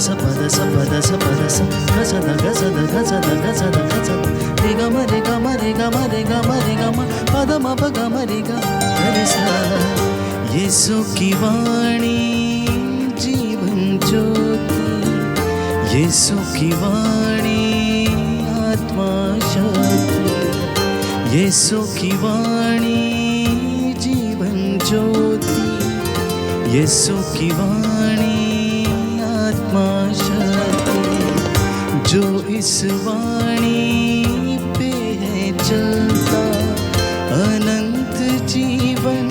ಸ ಪದ ಸ ಪದ ಸ ಪದ ಸ ಗಸದ ಗಸದ ಗಸದ ಗಸದ ಗಸದ ರಿ ಗ ಮ ರಿ ಗ ಮ ರಿ ಗ ಮ ರಿ ಗ ಮ ರಿ ಗ ಮ ಪದ ಮ ಪ ಗ ಮ ರಿ ಗ ರಿ ಸ ಯೇಸು की वाणी जीवन ज्योति, यीशु की वाणी आत्मा शक्ति, यीशु की वाणी जीवन ज्योति, यीशु की वाणी आत्मा शक्ति। जो इस वाणी पे है चलता अनंत जीवन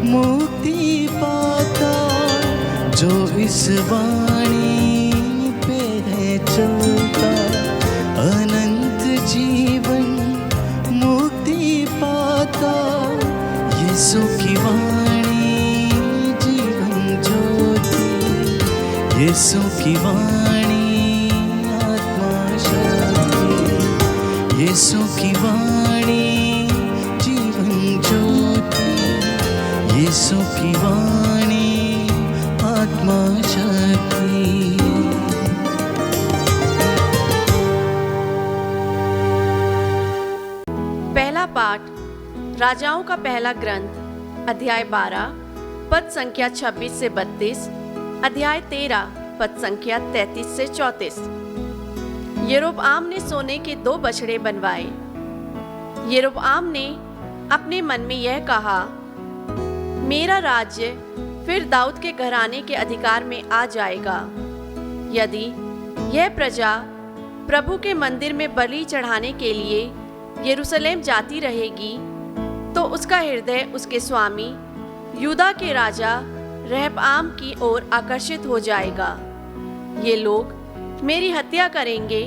मुक्ति पाता। जो इस वाणी पे है चलता अनंत जीवन मुक्ति पाता। यीशु की वाणी जीवन ज्योति, यीशु की वाणी आत्मा शक्ति, यीशु की वाणी जीवन ज्योति, यीशु की वाणी आत्मा शक्ति। पहला पाठ राजाओं का पहला ग्रंथ अध्याय 12 पद संख्या 26 से 32, अध्याय 13 पद संख्या 33 से 34। यरोबआम ने सोने के 2 बछड़े बनवाए। यरोबआम ने अपने मन में यह कहा, मेरा राज्य फिर दाऊद के घराने के अधिकार में आ जाएगा। यदि यह प्रजा प्रभु के मंदिर में बलि चढ़ाने के लिए यरूशलेम जाती रहेगी तो उसका हृदय उसके स्वामी यूदा के राजा रहबाम की ओर आकर्षित हो जाएगा। ये लोग मेरी हत्या करेंगे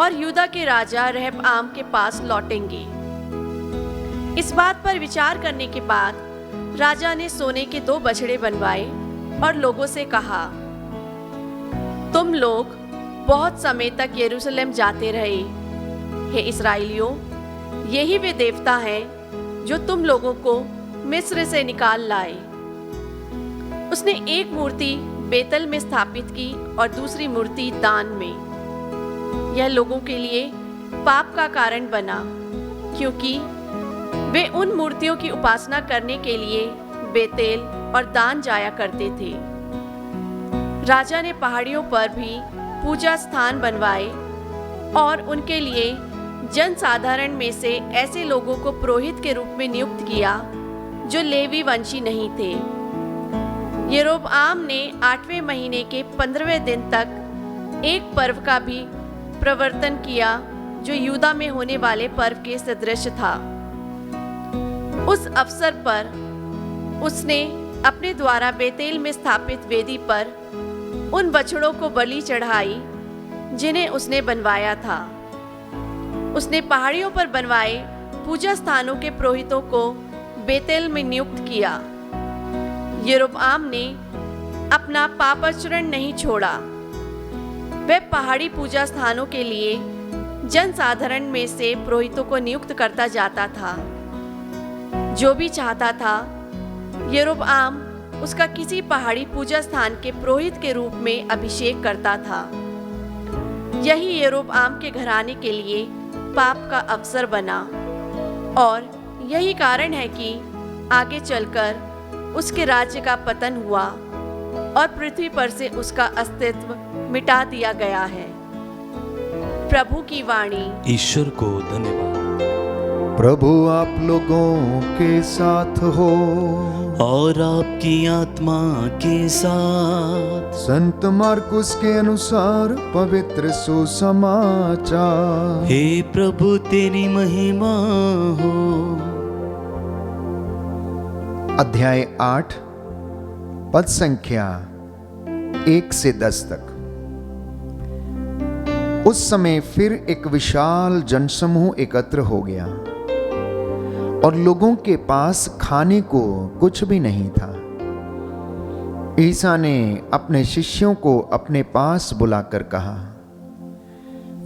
और यूदा के राजा रहबाम के पास लौटेंगे। इस बात पर विचार करने के बाद राजा ने सोने के 2 बछड़े बनवाए और लोगों से कहा, तुम लोग बहुत समय तक यरूशलेम जाते रहे। हे इस्राएलियों, यही वे देवता हैं जो तुम लोगों को मिस्र से निकाल लाए। उसने एक मूर्ति बेतल में स्थापित की और दूसरी मूर्ति दान में। यह लोगों के लिए पाप का कारण बना, क्योंकि वे उन मूर्तियों की उपासना करने के लिए बेतेल और दान जाया करते थे। राजा ने पहाड़ियों पर भी पूजा स्थान बनवाए और उनके लिए जनसाधारण में से ऐसे लोगों को पुरोहित के रूप में नियुक्त किया जो लेवी वंशी नहीं थे। यरोबआम ने 8वें महीने के 15वें दिन तक एक पर्व का भी प्रवर्तन किया जो यहूदा में होने वाले पर्व के सदृश था। उस अवसर पर उसने अपने द्वारा बेतेल में स्थापित वेदी पर उन बछड़ों को बलि चढ़ाई जिन्हें उसने बनवाया था। उसने पहाड़ियों पर बनवाए पूजा स्थानों के पुरोहितों को बेतेल में नियुक्त किया। यरोबआम ने अपना पापाचरण नहीं छोड़ा। वह पहाड़ी पूजा स्थानों के लिए जनसाधारण में से पुरोहितों को नियुक्त करता जाता था। जो भी चाहता था यरोबआम उसका किसी पहाड़ी पूजा स्थान के पुरोहित के रूप में अभिषेक करता था। यही यरोबआम के घराने के लिए पाप का अवसर बना और यही कारण है कि आगे चलकर उसके राज्य का पतन हुआ और पृथ्वी पर से उसका अस्तित्व मिटा दिया गया है। प्रभु की वाणी। ईश्वर को धन्यवाद। प्रभु आप लोगों के साथ हो और आपकी आत्मा के साथ। संत मार्कुस के अनुसार पवित्र सुसमाचार। हे प्रभु तेरी महिमा हो। अध्याय 8 पद संख्या 1 से 10 तक। उस समय फिर एक विशाल जनसमूह एकत्र हो गया और लोगों के पास खाने को कुछ भी नहीं था। ईसा ने अपने शिष्यों को अपने पास बुलाकर कहा,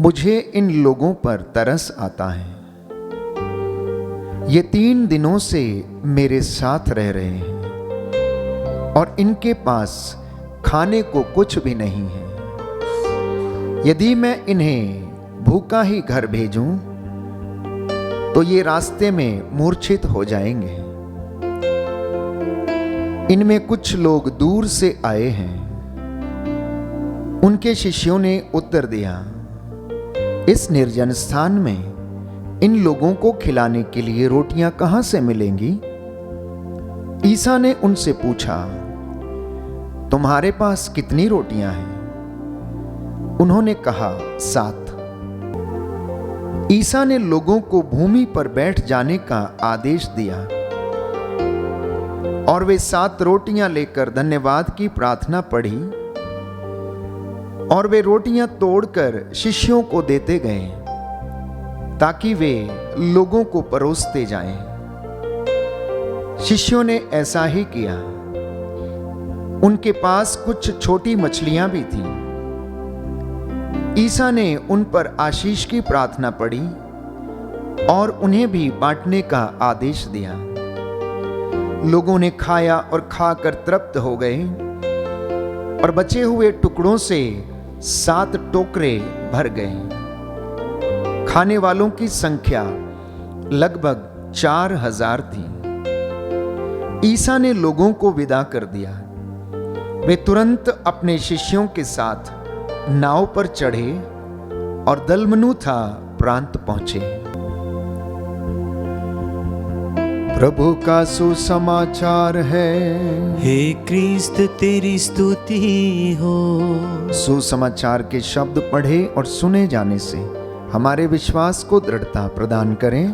मुझे इन लोगों पर तरस आता है। ये 3 दिनों से मेरे साथ रह रहे हैं और इनके पास खाने को कुछ भी नहीं है। यदि मैं इन्हें भूखा ही घर भेजूं तो ये रास्ते में मूर्छित हो जाएंगे। इनमें कुछ लोग दूर से आए हैं। उनके शिष्यों ने उत्तर दिया, इस निर्जन स्थान में इन लोगों को खिलाने के लिए रोटियां कहां से मिलेंगी? ईसा ने उनसे पूछा, तुम्हारे पास कितनी रोटियां हैं? उन्होंने कहा, 7। ईसा ने लोगों को भूमि पर बैठ जाने का आदेश दिया और वे 7 रोटियां लेकर धन्यवाद की प्रार्थना पढ़ी और वे रोटियां तोड़कर शिष्यों को देते गए ताकि वे लोगों को परोसते जाएं। शिष्यों ने ऐसा ही किया। उनके पास कुछ छोटी मछलियां भी थीं। ईसा ने उन पर आशीष की प्रार्थना पढ़ी और उन्हें भी बांटने का आदेश दिया। लोगों ने खाया और खाकर तृप्त हो गए और बचे हुए टुकड़ों से 7 टोकरे भर गए। खाने वालों की संख्या लगभग 4000 थी। ईसा ने लोगों को विदा कर दिया। वे तुरंत अपने शिष्यों के साथ नाव पर चढ़े और दलमनूथा प्रांत पहुंचे। प्रभु का सुसमाचार है। हे क्रिस्त तेरी स्तुति हो। सुसमाचार के शब्द पढ़े और सुने जाने से हमारे विश्वास को दृढ़ता प्रदान करें।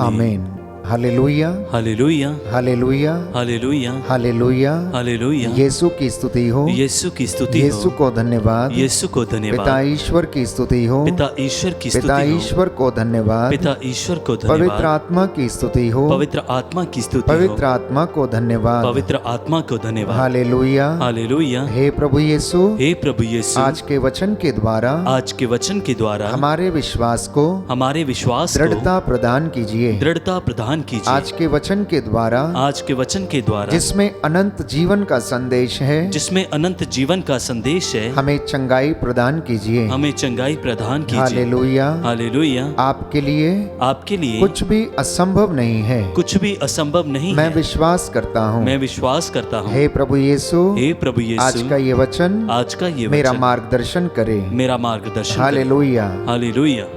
आमीन। Hallelujah, hallelujah, hallelujah, hallelujah, hallelujah, hallelujah. यीशु की स्तुति हो। यीशु की स्तुति हो। यीशु को धन्यवाद। यीशु को धन्यवाद। पिता ईश्वर की स्तुति हो। पिता ईश्वर की स्तुति पिता हो। ईश्वर को धन्यवाद। पिता ईश्वर को धन्यवाद। पवित्र आत्मा की स्तुति हो। पवित्र आत्मा की स्तुति हो। पवित्र आत्मा को धन्यवाद। पवित्र आत्मा को धन्यवाद। Hallelujah, hallelujah. हे प्रभु यीशु, हे प्रभु यीशु, आज के वचन के द्वारा आज के वचन के द्वारा हमारे विश्वास को हमारे विश्वास को दृढ़ता प्रदान कीजिए। दृढ़ता प्रदान कीजिए। आज के वचन के द्वारा आज के वचन के द्वारा जिसमें अनंत जीवन का संदेश है, जिसमें अनंत जीवन का संदेश है, हमें चंगाई प्रदान कीजिए। हमें चंगाई प्रदान कीजिए। Hallelujah, hallelujah. आपके लिए कुछ भी असंभव नहीं है। कुछ भी असंभव नहीं मैं है। विश्वास करता हूँ। मैं विश्वास करता हूँ। हे प्रभु यीशु, हे प्रभु यीशु, आज का ये वचन आज का ये मेरा वचन मार्गदर्शन करे। मेरा मार्गदर्शन करे। Hallelujah, hallelujah.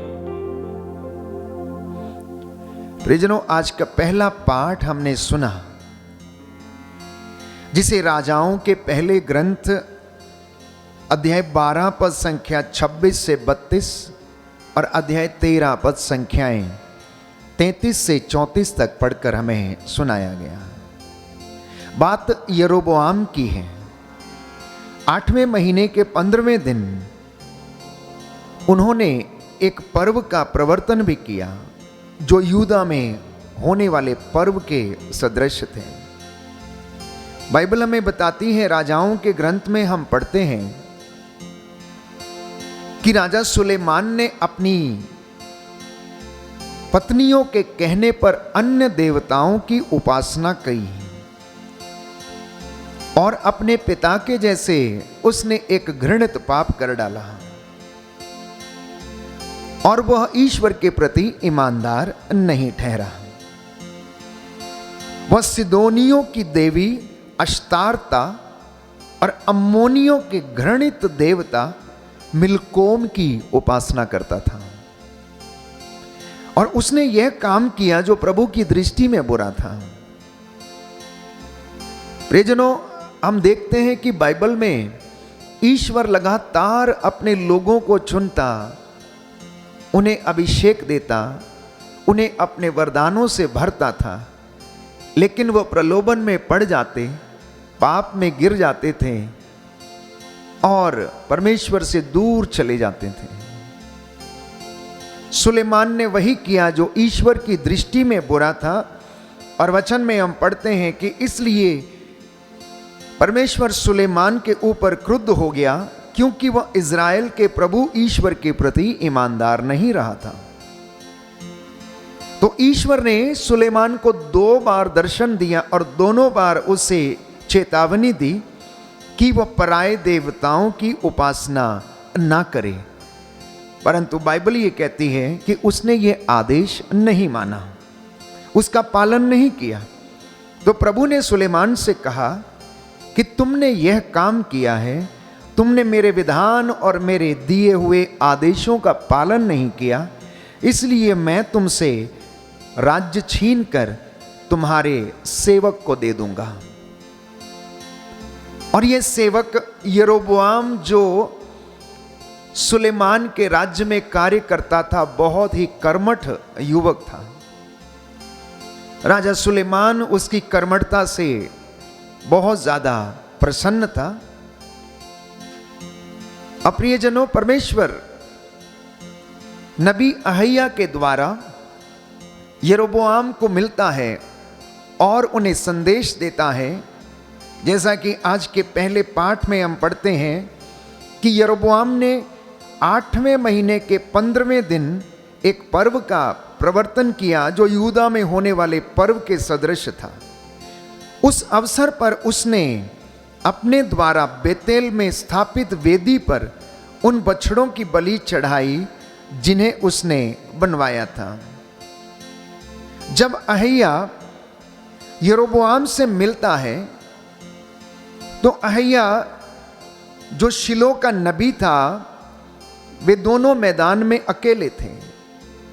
प्रियजनों, आज का पहला पाठ हमने सुना जिसे राजाओं के पहले ग्रंथ अध्याय 12 पद संख्या 26 से 32 और अध्याय 13 पद संख्याएं 33 से 34 तक पढ़कर हमें सुनाया गया। बात यरोबोआम की है। 8वें महीने के 15वें दिन उन्होंने एक पर्व का प्रवर्तन भी किया जो यूदा में होने वाले पर्व के सदृश थे। बाइबल हमें बताती है, राजाओं के ग्रंथ में हम पढ़ते हैं कि राजा सुलेमान ने अपनी पत्नियों के कहने पर अन्य देवताओं की उपासना की और अपने पिता के जैसे उसने एक घृणित पाप कर डाला और वह ईश्वर के प्रति ईमानदार नहीं ठहरा। वह सिदोनियों की देवी अश्तारता और अम्मोनियों के घृणित देवता मिलकोम की उपासना करता था और उसने यह काम किया जो प्रभु की दृष्टि में बुरा था। प्रियजनों, हम देखते हैं कि बाइबल में ईश्वर लगातार अपने लोगों को चुनता, उन्हें अभिषेक देता, उन्हें अपने वरदानों से भरता था, लेकिन वह प्रलोभन में पड़ जाते, पाप में गिर जाते थे और परमेश्वर से दूर चले जाते थे। सुलेमान ने वही किया जो ईश्वर की दृष्टि में बुरा था और वचन में हम पढ़ते हैं कि इसलिए परमेश्वर सुलेमान के ऊपर क्रुद्ध हो गया क्योंकि वह इज़राइल के प्रभु ईश्वर के प्रति ईमानदार नहीं रहा था। तो ईश्वर ने सुलेमान को 2 बार दर्शन दिया और दोनों बार उसे चेतावनी दी कि वह पराये देवताओं की उपासना ना करे, परंतु बाइबल ये कहती है कि उसने ये आदेश नहीं माना, उसका पालन नहीं किया। तो प्रभु ने सुलेमान से कहा कि तुमने यह काम किया है, तुमने मेरे विधान और मेरे दिए हुए आदेशों का पालन नहीं किया, इसलिए मैं तुमसे राज्य छीन कर तुम्हारे सेवक को दे दूंगा। और यह सेवक यरोबोआम जो सुलेमान के राज्य में कार्य करता था, बहुत ही कर्मठ युवक था। राजा सुलेमान उसकी कर्मठता से बहुत ज्यादा प्रसन्न था। अप्रियजनों, परमेश्वर नबी अहैया के द्वारा यरोबोआम को मिलता है और उन्हें संदेश देता है, जैसा कि आज के पहले पाठ में हम पढ़ते हैं कि यरोबोआम ने 8वें महीने के 15वें दिन एक पर्व का प्रवर्तन किया जो यहूदा में होने वाले पर्व के सदृश था। उस अवसर पर उसने अपने द्वारा बेतेल में स्थापित वेदी पर उन बछड़ों की बलि चढ़ाई जिन्हें उसने बनवाया था। जब अहैया यरोबोआम से मिलता है तो अहैया जो शिलो का नबी था, वे दोनों मैदान में अकेले थे।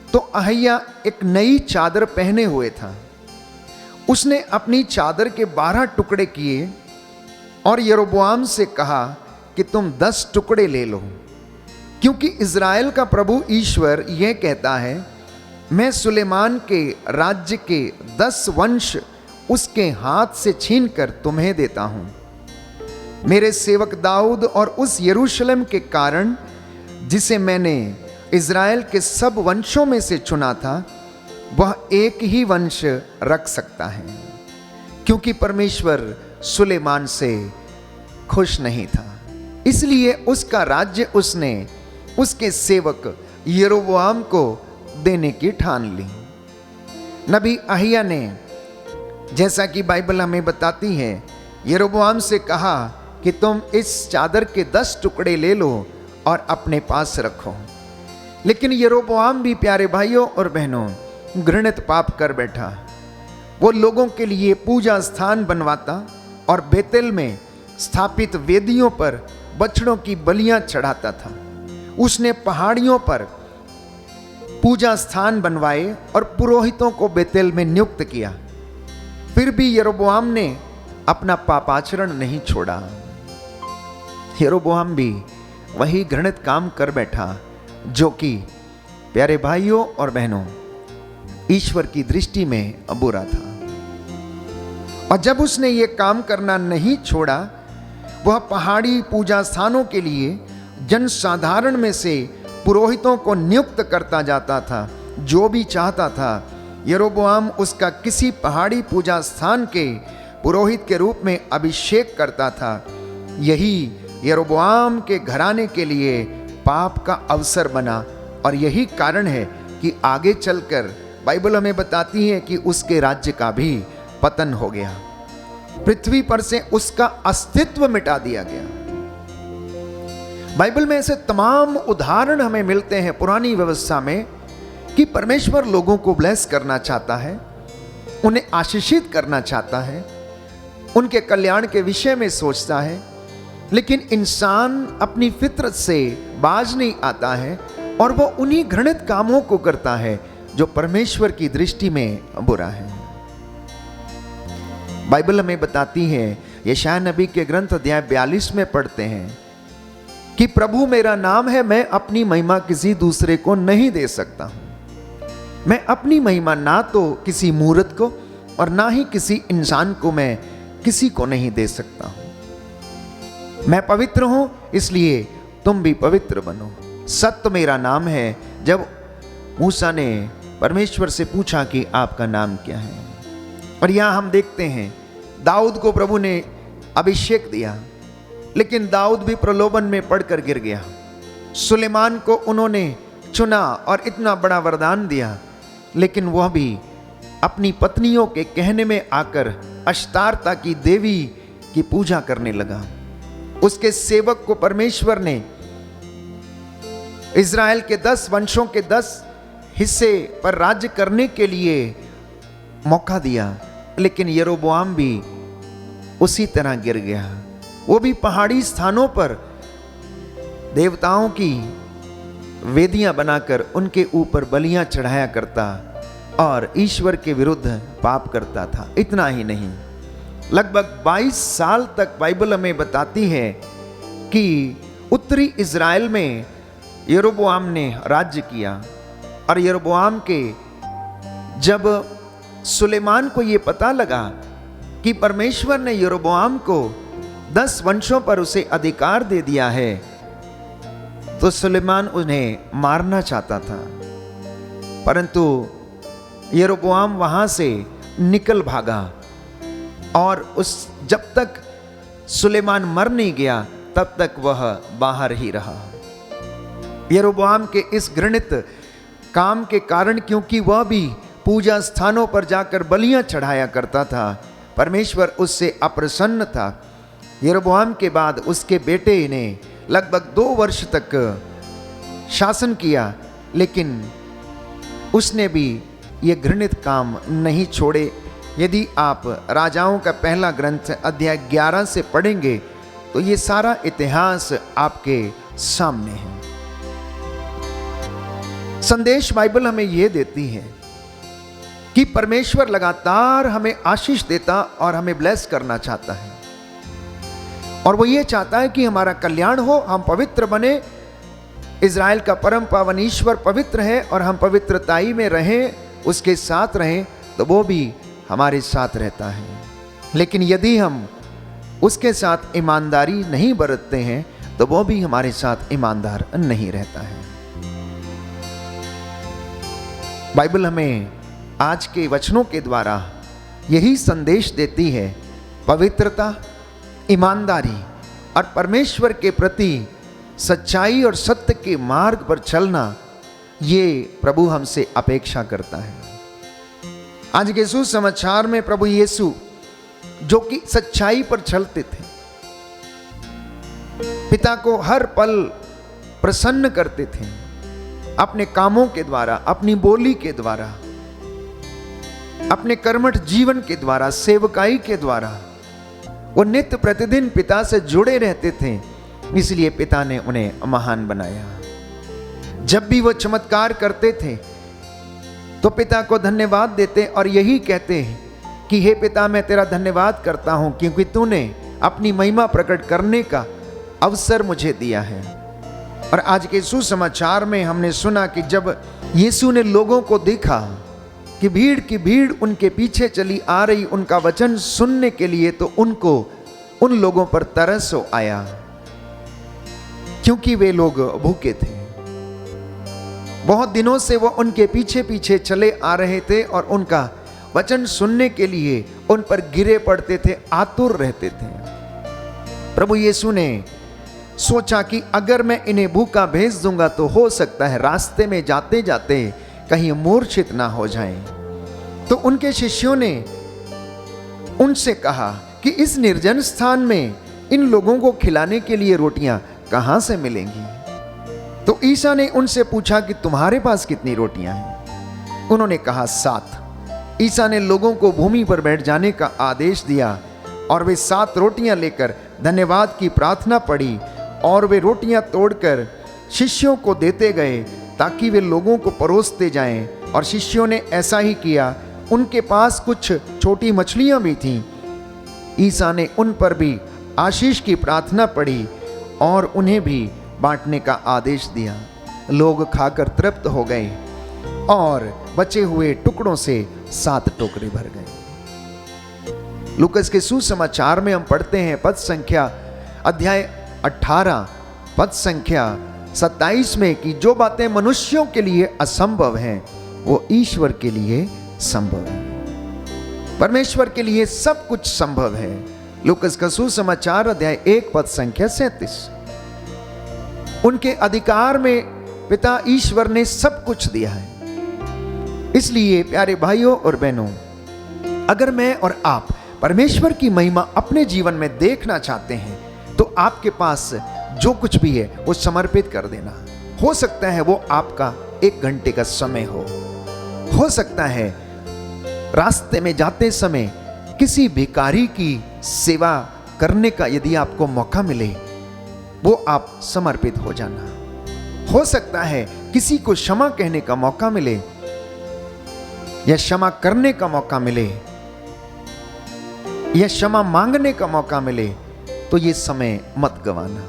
तो अहैया एक नई चादर पहने हुए था। उसने अपनी चादर के 12 टुकड़े किए और यरोबोआम से कहा कि तुम 10 टुकड़े ले लो, क्योंकि इज़राइल का प्रभु ईश्वर यह कहता है, मैं सुलेमान के राज्य के 10 वंश उसके हाथ से छीनकर तुम्हें देता हूं। मेरे सेवक दाऊद और उस यरूशलेम के कारण जिसे मैंने इज़राइल के सब वंशों में से चुना था, वह एक ही वंश रख सकता है, क्योंकि परमेश्वर सुलेमान से खुश नहीं था। इसलिए उसका राज्य उसने उसके सेवक यरोबोआम को देने की ठान ली। नबी अहिया ने, जैसा कि बाइबल हमें बताती है, यरोबोआम से कहा कि तुम इस चादर के 10 टुकड़े ले लो और अपने पास रखो। लेकिन यरोबोआम भी, प्यारे भाइयों और बहनों, घृणित पाप कर बैठा। वो लोगों के लिए पूजा स्थान बनवाता और बेतेल में स्थापित वेदियों पर बछड़ों की बलियां चढ़ाता था। उसने पहाड़ियों पर पूजा स्थान बनवाए और पुरोहितों को बेतेल में नियुक्त किया। फिर भी यरोबोआम ने अपना पापाचरण नहीं छोड़ा। यरोबोआम भी वही घृणित काम कर बैठा जो कि, प्यारे भाइयों और बहनों, ईश्वर की दृष्टि में बुरा था। और जब उसने ये काम करना नहीं छोड़ा, वह पहाड़ी पूजा स्थानों के लिए जनसाधारण में से पुरोहितों को नियुक्त करता जाता था। जो भी चाहता था, यरोबोआम उसका किसी पहाड़ी पूजा स्थान के पुरोहित के रूप में अभिषेक करता था। यही यरोबोआम के घराने के लिए पाप का अवसर बना और यही कारण है कि आगे चलकर बाइबल हमें बताती है कि उसके राज्य का भी पतन हो गया, पृथ्वी पर से उसका अस्तित्व मिटा दिया गया। बाइबल में ऐसे तमाम उदाहरण हमें मिलते हैं पुरानी व्यवस्था में कि परमेश्वर लोगों को ब्लेस करना चाहता है, उन्हें आशीषित करना चाहता है, उनके कल्याण के विषय में सोचता है, लेकिन इंसान अपनी फितरत से बाज नहीं आता है और वो उन्हीं घृणित कामों को करता है जो परमेश्वर की दृष्टि में बुरा है। बाइबल हमें बताती है, यशायाह नबी के ग्रंथ अध्याय 42 में पढ़ते हैं कि प्रभु मेरा नाम है, मैं अपनी महिमा किसी दूसरे को नहीं दे सकता हूं। मैं अपनी महिमा ना तो किसी मूर्त को और ना ही किसी इंसान को मैं किसी को नहीं दे सकता हूं। मैं पवित्र हूं, इसलिए तुम भी पवित्र बनो। सत्य मेरा नाम है। जब मूसा ने परमेश्वर से पूछा कि आपका नाम क्या है, और यहां हम देखते हैं दाऊद को प्रभु ने अभिषेक दिया, लेकिन दाऊद भी प्रलोभन में पड़कर गिर गया। सुलेमान को उन्होंने चुना और इतना बड़ा वरदान दिया, लेकिन वह भी अपनी पत्नियों के कहने में आकर अश्तारता की देवी की पूजा करने लगा। उसके सेवक को परमेश्वर ने इज़राइल के 10 वंशों के 10 हिस्से पर राज्य करने के लिए मौका दिया, लेकिन यरोबोआम भी उसी तरह गिर गया। वो भी पहाड़ी स्थानों पर देवताओं की वेदियां बनाकर उनके ऊपर बलियां चढ़ाया करता और ईश्वर के विरुद्ध पाप करता था। इतना ही नहीं, लगभग 22 साल तक बाइबल हमें बताती है कि उत्तरी इज़राइल में यरोबोआम ने राज्य किया। और यरोबोआम के जब सुलेमान को ये पता लगा कि परमेश्वर ने यरोबोआम को 10 वंशों पर उसे अधिकार दे दिया है, तो सुलेमान उन्हें मारना चाहता था, परंतु यरोबोआम वहां से निकल भागा। और जब तक सुलेमान मर नहीं गया तब तक वह बाहर ही रहा। यरोबोआम के इस घृणित काम के कारण, क्योंकि वह भी पूजा स्थानों पर जाकर बलियां चढ़ाया करता था, परमेश्वर उससे अप्रसन्न था। यरोबोआम के बाद उसके बेटे ने लगभग 2 वर्ष तक शासन किया, लेकिन उसने भी ये घृणित काम नहीं छोड़े। यदि आप राजाओं का पहला ग्रंथ अध्याय 11 से पढ़ेंगे तो ये सारा इतिहास आपके सामने है। संदेश बाइबल हमें यह देती है कि परमेश्वर लगातार हमें आशीष देता और हमें ब्लेस करना चाहता है, और वो ये चाहता है कि हमारा कल्याण हो, हम पवित्र बने। इज़राइल का परम पावन ईश्वर पवित्र है और हम पवित्रताई में रहें, उसके साथ रहें, तो वो भी हमारे साथ रहता है। लेकिन यदि हम उसके साथ ईमानदारी नहीं बरतते हैं तो वो भी हमारे साथ ईमानदार नहीं रहता है। बाइबल हमें आज के वचनों के द्वारा यही संदेश देती है, पवित्रता, ईमानदारी और परमेश्वर के प्रति सच्चाई और सत्य के मार्ग पर चलना, ये प्रभु हमसे अपेक्षा करता है। आज के सुसमाचार में प्रभु यीशु जो कि सच्चाई पर चलते थे, पिता को हर पल प्रसन्न करते थे, अपने कामों के द्वारा, अपनी बोली के द्वारा, अपने कर्मठ जीवन के द्वारा, सेवकाई के द्वारा वो नित्य प्रतिदिन पिता से जुड़े रहते थे, इसलिए पिता ने उन्हें महान बनाया। जब भी वो चमत्कार करते थे तो पिता को धन्यवाद देते और यही कहते हैं कि हे पिता, मैं तेरा धन्यवाद करता हूं क्योंकि तूने अपनी महिमा प्रकट करने का अवसर मुझे दिया है। और आज के सुसमाचार में हमने सुना कि जब यीशु ने लोगों को देखा कि भीड़ की भीड़ उनके पीछे चली आ रही उनका वचन सुनने के लिए, तो उनको उन लोगों पर तरस आया, क्योंकि वे लोग भूखे थे। बहुत दिनों से वो उनके पीछे पीछे चले आ रहे थे और उनका वचन सुनने के लिए उन पर गिरे पड़ते थे, आतुर रहते थे। प्रभु यीशु ने सोचा कि अगर मैं इन्हें भूखा भेज दूंगा तो हो सकता है रास्ते में जाते जाते कहीं मूर्छित ना हो जाएं। तो उनके शिष्यों ने उनसे कहा कि इस निर्जन स्थान में इन लोगों को खिलाने के लिए रोटियां कहां से मिलेंगी। तो ईसा ने उनसे पूछा कि तुम्हारे पास कितनी रोटियां हैं? उन्होंने कहा 7। ईसा ने लोगों को भूमि पर बैठ जाने का आदेश दिया और वे 7 रोटियां लेकर धन्यवाद की प्रार्थना पढ़ी और वे रोटियां तोड़कर शिष्यों को देते गए ताकि वे लोगों को परोसते जाएं। और शिष्यों ने ऐसा ही किया। उनके पास कुछ छोटी मछलियां भी थीं। ईसा ने उन पर भी आशीष की प्रार्थना पढ़ी और उन्हें भी बांटने का आदेश दिया। लोग खाकर तृप्त हो गए और बचे हुए टुकड़ों से 7 टोकरे भर गए। लूकास के सुसमाचार में हम पढ़ते हैं पद संख्या अध्याय 18 पद संख्या 27 में कि जो बातें मनुष्यों के लिए असंभव हैं वो ईश्वर के लिए संभव है। परमेश्वर के लिए सब कुछ संभव है। लूकास का सुसमाचार अध्याय 1 पद संख्या 37। उनके अधिकार में पिता ईश्वर ने सब कुछ दिया है। इसलिए प्यारे भाइयों और बहनों, अगर मैं और आप परमेश्वर की महिमा अपने जीवन में देखना चाहते हैं तो आपके पास जो कुछ भी है वो समर्पित कर देना। हो सकता है वो आपका 1 घंटे का समय हो सकता है रास्ते में जाते समय किसी भिखारी की सेवा करने का यदि आपको मौका मिले, वो आप समर्पित हो जाना। हो सकता है किसी को क्षमा कहने का मौका मिले या क्षमा करने का मौका मिले या क्षमा मांगने का मौका मिले, तो ये समय मत गवाना।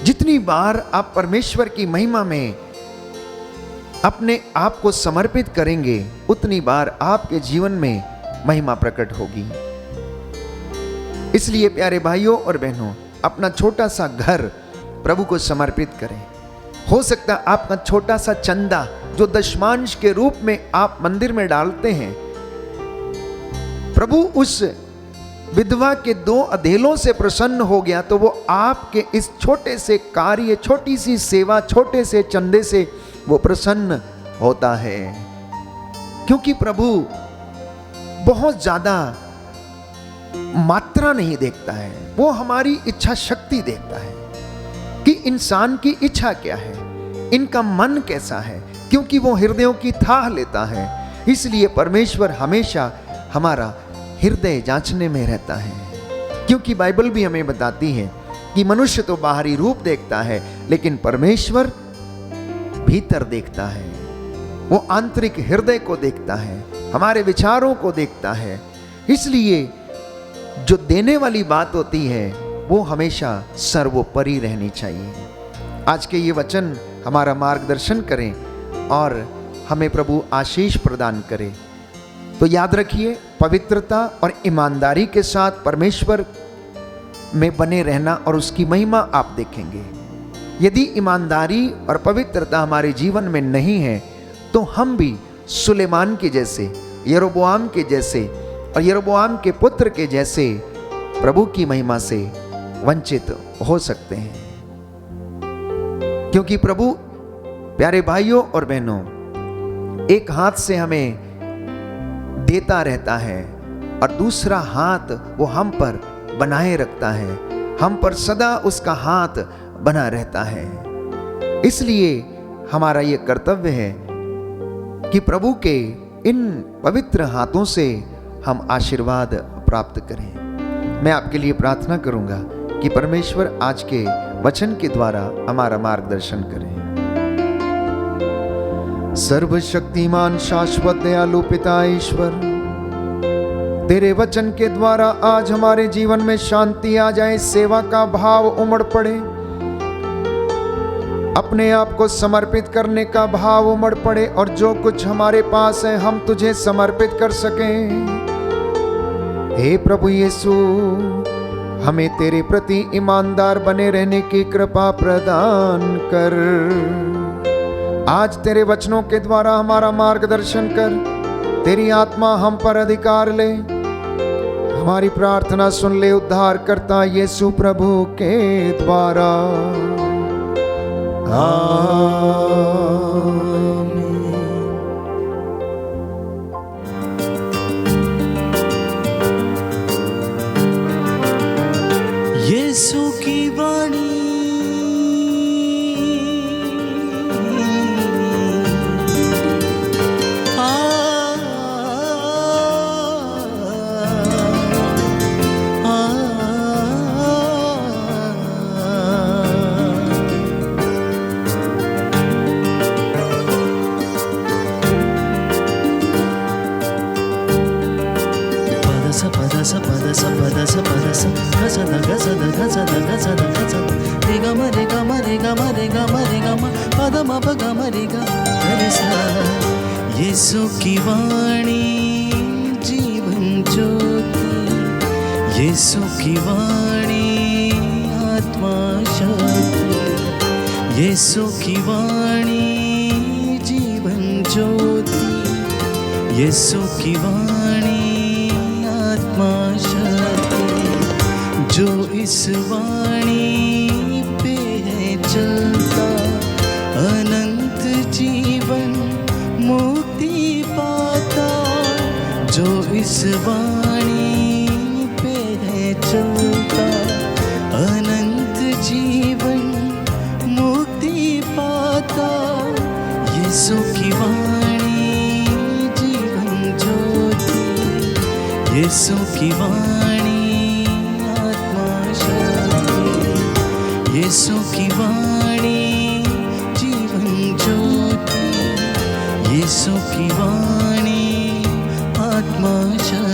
जितनी बार आप परमेश्वर की महिमा में अपने आप को समर्पित करेंगे, उतनी बार आपके जीवन में महिमा प्रकट होगी। इसलिए प्यारे भाइयों और बहनों, अपना छोटा सा घर प्रभु को समर्पित करें। हो सकता है आपका छोटा सा चंदा जो दशमांश के रूप में आप मंदिर में डालते हैं, प्रभु उस विधवा के 2 अधेलों से प्रसन्न हो गया, तो वो आपके इस छोटे से कार्य, छोटी सी सेवा, छोटे से चंदे से वो प्रसन्न होता है। क्योंकि प्रभु बहुत ज्यादा मात्रा नहीं देखता है, वो हमारी इच्छा शक्ति देखता है कि इंसान की इच्छा क्या है, इनका मन कैसा है, क्योंकि वो हृदयों की थाह लेता है। इसलिए परमेश्वर हमेशा हमारा हृदय जांचने में रहता है, क्योंकि बाइबल भी हमें बताती है कि मनुष्य तो बाहरी रूप देखता है, लेकिन परमेश्वर भीतर देखता है। वो आंतरिक हृदय को देखता है, हमारे विचारों को देखता है। इसलिए जो देने वाली बात होती है वो हमेशा सर्वोपरि रहनी चाहिए। आज के ये वचन हमारा मार्गदर्शन करें और हमें प्रभु आशीष प्रदान करे। तो याद रखिए, पवित्रता और ईमानदारी के साथ परमेश्वर में बने रहना और उसकी महिमा आप देखेंगे। यदि ईमानदारी और पवित्रता हमारे जीवन में नहीं है, तो हम भी सुलेमान के जैसे, यरोबोआम के जैसे और यरोबोआम के पुत्र के जैसे प्रभु की महिमा से वंचित हो सकते हैं। क्योंकि प्रभु, प्यारे भाइयों और बहनों, एक हाथ से हमें देता रहता है और दूसरा हाथ वो हम पर बनाए रखता है, हम पर सदा उसका हाथ बना रहता है। इसलिए हमारा ये कर्तव्य है कि प्रभु के इन पवित्र हाथों से हम आशीर्वाद प्राप्त करें। मैं आपके लिए प्रार्थना करूंगा कि परमेश्वर आज के वचन के द्वारा हमारा मार्गदर्शन करें। सर्वशक्तिमान शाश्वत दयालु पिता ईश्वर, तेरे वचन के द्वारा आज हमारे जीवन में शांति आ जाए, सेवा का भाव उमड़ पड़े, अपने आप को समर्पित करने का भाव उमड़ पड़े और जो कुछ हमारे पास है हम तुझे समर्पित कर सकें। हे प्रभु यीशु, हमें तेरे प्रति ईमानदार बने रहने की कृपा प्रदान कर। आज तेरे वचनों के द्वारा हमारा मार्गदर्शन कर, तेरी आत्मा हम पर अधिकार ले। हमारी प्रार्थना सुन ले उद्धार करता यीशु प्रभु के द्वारा, आमीन। यीशु की वाणी यीशु की वाणी जीवन ज्योति, यीशु की वाणी आत्मा शक्ति, यीशु की वाणी जीवन ज्योति, यीशु की वाणी आत्मा शक्ति। जो इस वाणी पे है चलता, अनंत जीवन मुक्ति पाता। जो इस वाणी पे है चलता, अनंत जीवन मुक्ति पाता। यीशु की वाणी आत्मा शक्ति, यीशु की वाणी जीवन ज्योति, यीशु की वाणी आत्मा शक्ति।